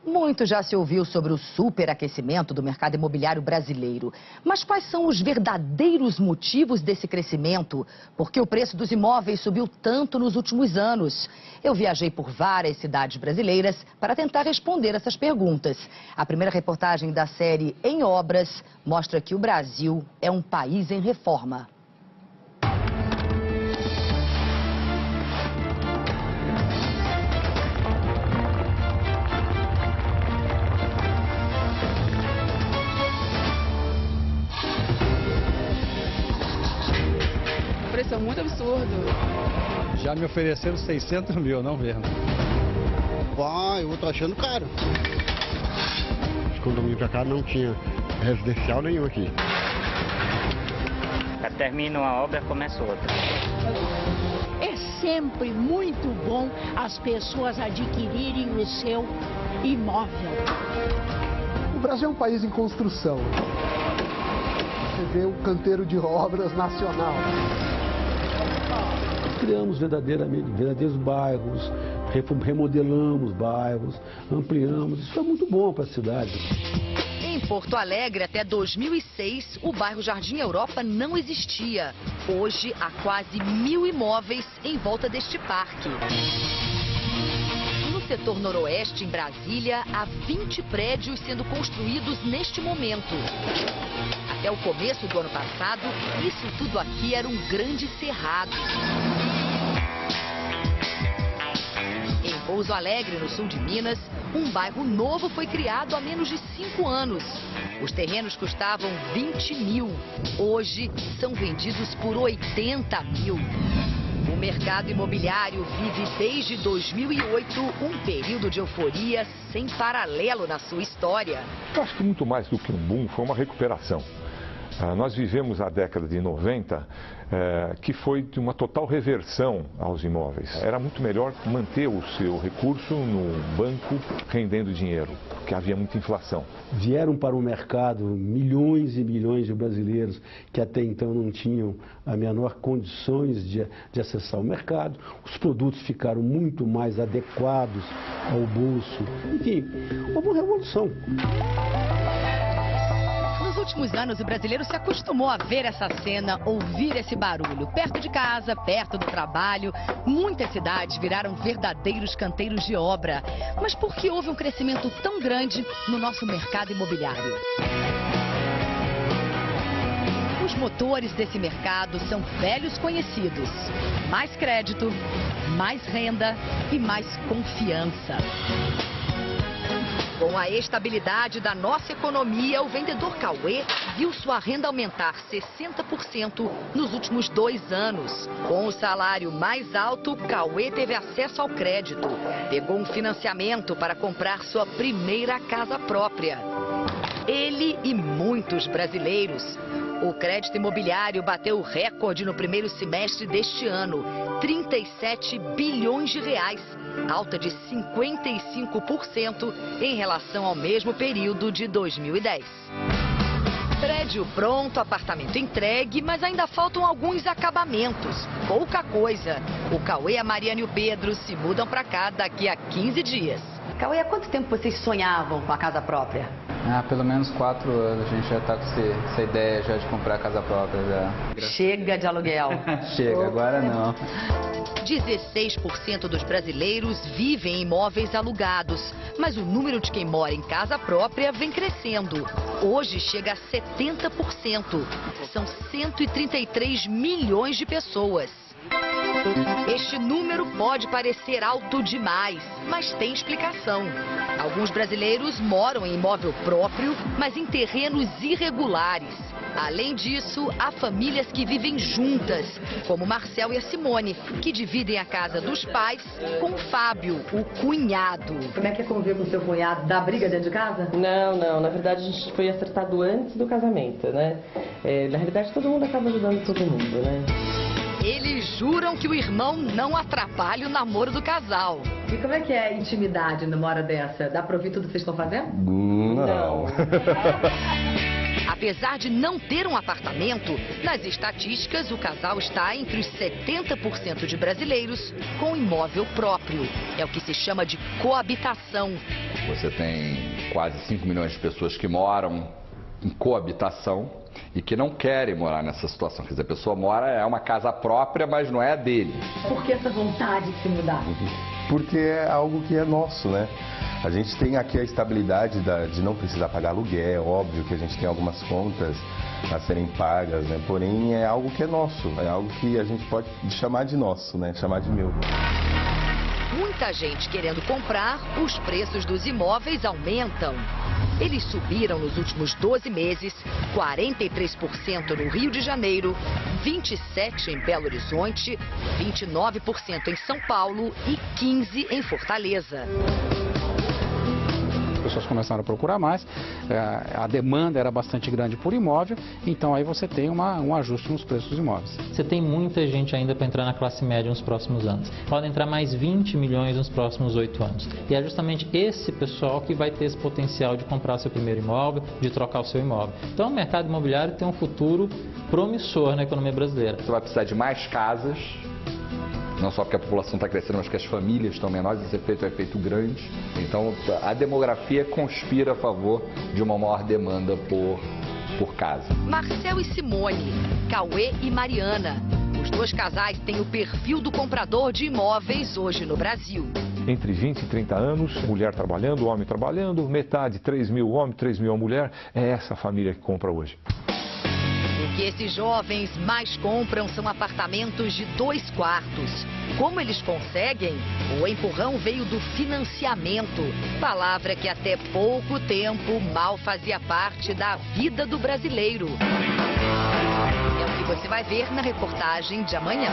Muito já se ouviu sobre o superaquecimento do mercado imobiliário brasileiro. Mas quais são os verdadeiros motivos desse crescimento? Por que o preço dos imóveis subiu tanto nos últimos anos? Eu viajei por várias cidades brasileiras para tentar responder essas perguntas. A primeira reportagem da série Em Obras mostra que o Brasil é um país em reforma. É muito absurdo. Já me ofereceram 600 mil, não vendo. Eu tô achando caro. Quando eu vim pra cá não tinha residencial nenhum aqui. Termina uma obra, começa outra. É sempre muito bom as pessoas adquirirem o seu imóvel. O Brasil é um país em construção. Você vê um canteiro de obras nacional. Criamos verdadeiros bairros, remodelamos bairros, ampliamos. Isso é muito bom para a cidade. Em Porto Alegre, até 2006, o bairro Jardim Europa não existia. Hoje, há quase 1.000 imóveis em volta deste parque. No setor noroeste, em Brasília, há 20 prédios sendo construídos neste momento. Até o começo do ano passado, isso tudo aqui era um grande cerrado. Em Pouso Alegre, no sul de Minas, um bairro novo foi criado há menos de 5 anos. Os terrenos custavam 20 mil. Hoje, são vendidos por 80 mil. O mercado imobiliário vive desde 2008 um período de euforia sem paralelo na sua história. Eu acho que muito mais do que um boom, foi uma recuperação. Nós vivemos a década de 90, que foi de uma total reversão aos imóveis. Era muito melhor manter o seu recurso no banco rendendo dinheiro, porque havia muita inflação. Vieram para o mercado milhões e milhões de brasileiros que até então não tinham a menor condições de acessar o mercado. Os produtos ficaram muito mais adequados ao bolso. Enfim, houve uma revolução. Nos últimos anos, o brasileiro se acostumou a ver essa cena, ouvir esse barulho. Perto de casa, perto do trabalho, muitas cidades viraram verdadeiros canteiros de obra. Mas por que houve um crescimento tão grande no nosso mercado imobiliário? Os motores desse mercado são velhos conhecidos. Mais crédito, mais renda e mais confiança. Com a estabilidade da nossa economia, o vendedor Cauê viu sua renda aumentar 60% nos últimos 2 anos. Com o salário mais alto, Cauê teve acesso ao crédito. Pegou um financiamento para comprar sua primeira casa própria. Ele e muitos brasileiros. O crédito imobiliário bateu o recorde no primeiro semestre deste ano, 37 bilhões de reais, alta de 55% em relação ao mesmo período de 2010. Prédio pronto, apartamento entregue, mas ainda faltam alguns acabamentos. Pouca coisa. O Cauê, a Mariana e o Pedro se mudam para cá daqui a 15 dias. Cauê, há quanto tempo vocês sonhavam com a casa própria? Pelo menos 4 anos. A gente já está com essa ideia já de comprar a casa própria. Já. Chega de aluguel. Chega, agora não. 16% dos brasileiros vivem em imóveis alugados, mas o número de quem mora em casa própria vem crescendo. Hoje chega a 70%. São 133 milhões de pessoas. Este número pode parecer alto demais, mas tem explicação. Alguns brasileiros moram em imóvel próprio, mas em terrenos irregulares. Além disso, há famílias que vivem juntas, como o Marcel e a Simone, que dividem a casa dos pais com o Fábio, o cunhado. Como é que é conviver com o seu cunhado? Dá briga dentro de casa? Não. Na verdade, a gente foi acertado antes do casamento, né? Na realidade, todo mundo acaba ajudando todo mundo, né? Eles juram que o irmão não atrapalha o namoro do casal. E como é que é a intimidade numa hora dessa? Dá pra ouvir tudo que vocês estão fazendo? Não. Apesar de não ter um apartamento, nas estatísticas o casal está entre os 70% de brasileiros com imóvel próprio. É o que se chama de coabitação. Você tem quase 5 milhões de pessoas que moram em coabitação e que não querem morar nessa situação. Quer dizer, a pessoa mora, é uma casa própria, mas não é dele. Por que essa vontade de se mudar? Porque é algo que é nosso, né? A gente tem aqui a estabilidade de não precisar pagar aluguel, óbvio que a gente tem algumas contas a serem pagas, né? Porém é algo que é nosso, é algo que a gente pode chamar de nosso, né? Chamar de meu. Muita gente querendo comprar, os preços dos imóveis aumentam. Eles subiram nos últimos 12 meses, 43% no Rio de Janeiro, 27% em Belo Horizonte, 29% em São Paulo e 15% em Fortaleza. As pessoas começaram a procurar mais, a demanda era bastante grande por imóvel, então aí você tem um ajuste nos preços dos imóveis. Você tem muita gente ainda para entrar na classe média nos próximos anos. Pode entrar mais 20 milhões nos próximos 8 anos. E é justamente esse pessoal que vai ter esse potencial de comprar seu primeiro imóvel, de trocar o seu imóvel. Então o mercado imobiliário tem um futuro promissor na economia brasileira. Você vai precisar de mais casas. Não só porque a população está crescendo, mas que as famílias estão menores, esse efeito é um efeito grande. Então, a demografia conspira a favor de uma maior demanda por casa. Marcel e Simone, Cauê e Mariana. Os dois casais têm o perfil do comprador de imóveis hoje no Brasil. Entre 20 e 30 anos, mulher trabalhando, homem trabalhando, metade, 3 mil homem, 3 mil mulher. É essa a família que compra hoje. O que esses jovens mais compram são apartamentos de 2 quartos. Como eles conseguem? O empurrão veio do financiamento, palavra que até pouco tempo mal fazia parte da vida do brasileiro. É o que você vai ver na reportagem de amanhã.